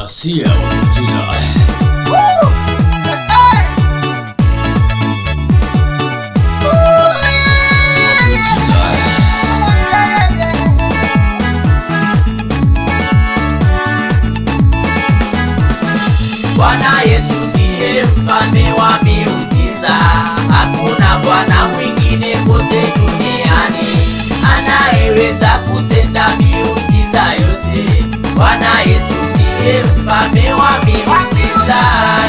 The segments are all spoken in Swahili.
Masia wa miujiza. Bwana Yesu ndiye mfalme wa miujiza. Hakuna Bwana mwingine kote duniani anayeweza kutenda miujiza yote. Bwana Yesu ndiye mfalme wa miujiza.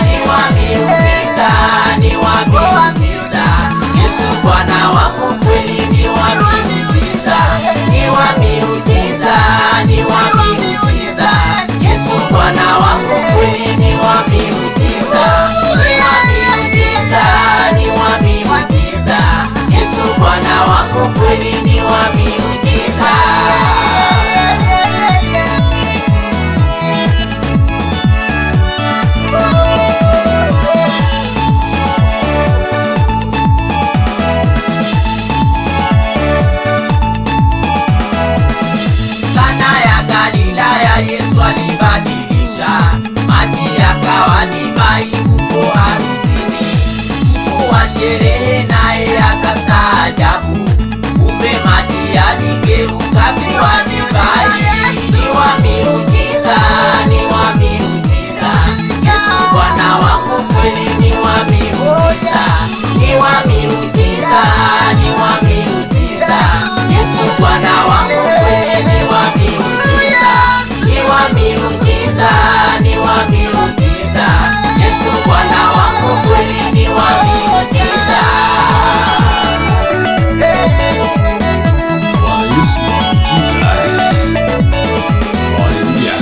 Ni wa miujiza, ni wa miujiza. Yesu Bwana wangu kweli ni wa miujiza. Ni wa miujiza, ni wa miujiza. Yesu Bwana wangu kweli ni wa miujiza. Ni wa miujiza, ni wa miujiza. Yesu Bwana wangu kweli ni wa miujiza. Kana ya Galilaya Yesu alibadilisha maji yakawa divai huko harusini. Mkuu wa sherehe naye akastaajabu, kumbe maji yaligeuka kuwa divai. Ni wa miujiza, ni wa miujiza. Yesu Bwana wangu kweli ni wa miujiza. Ni wa miujiza, ni wa miujiza. Yesu Bwana wangu kweli ni wa miujiza. Ni wa miujiza, ni wa miujiza. Yesu Bwana wangu kweli ni wa miujiza. Bwana Yesu wa miujiza. Haleluya.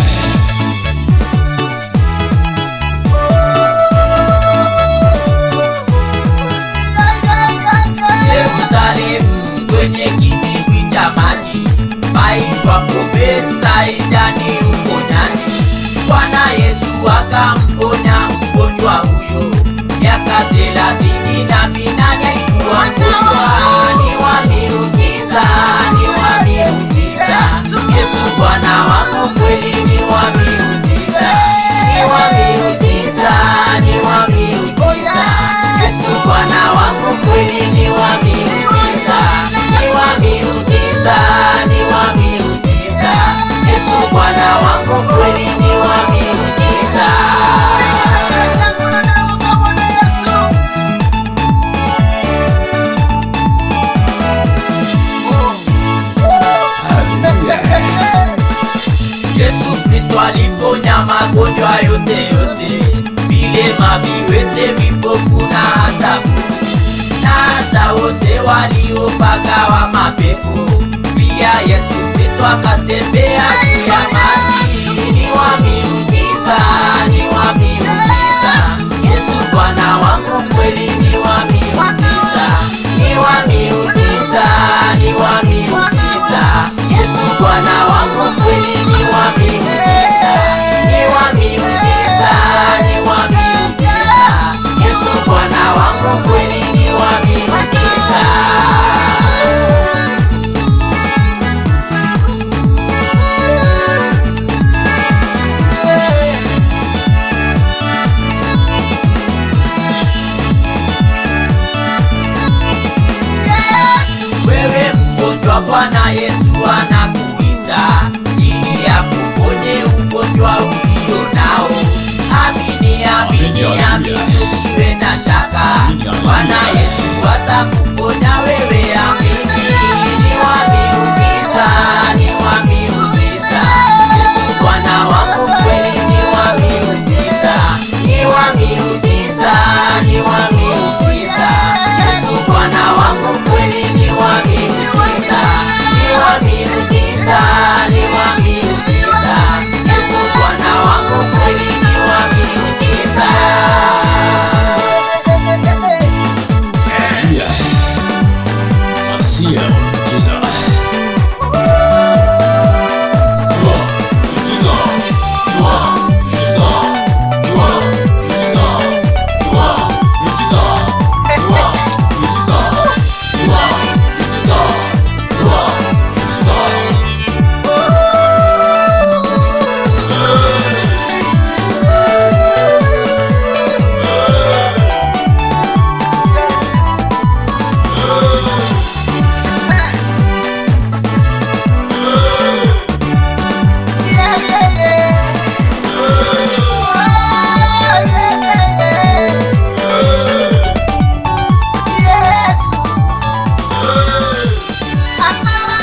Yerusalemu kwenye kidimbwi cha maji paitwapo Betsaida ni uponyaji. Bwana Yesu akamponya mgonjwa huyo, miaka 38 alikuwa mgonjwa. Ni wa miujiza, ni wa miujiza. Yesu Bwana wangu kweli ni wa miujiza. Ni wa miujiza, ni wa miujiza. Yesu Bwana wangu kweli ni wa miujiza. Ni wa miujiza, ni wa miujiza. Yesu Bwana wangu kweli ni wa miujiza. Yesu Kristo aliponya magonjwa yote, vilema, viwete, vipofu na hata bubu, na hata wote waliopagawa mapepo. Pia Yesu Kristo akatembea juu ya maji. Ni wa miujiza, ni wa miujiza. Yesu Bwana wangu kweli ni wa miujiza. Ni wa miujiza, ni wa miujiza. Yesu Bwana wangu kweli ni wa miujiza. Ni wa miujiza, ni wa miujiza. Yesu Bwana wangu kweli ni wa miujiza. Mama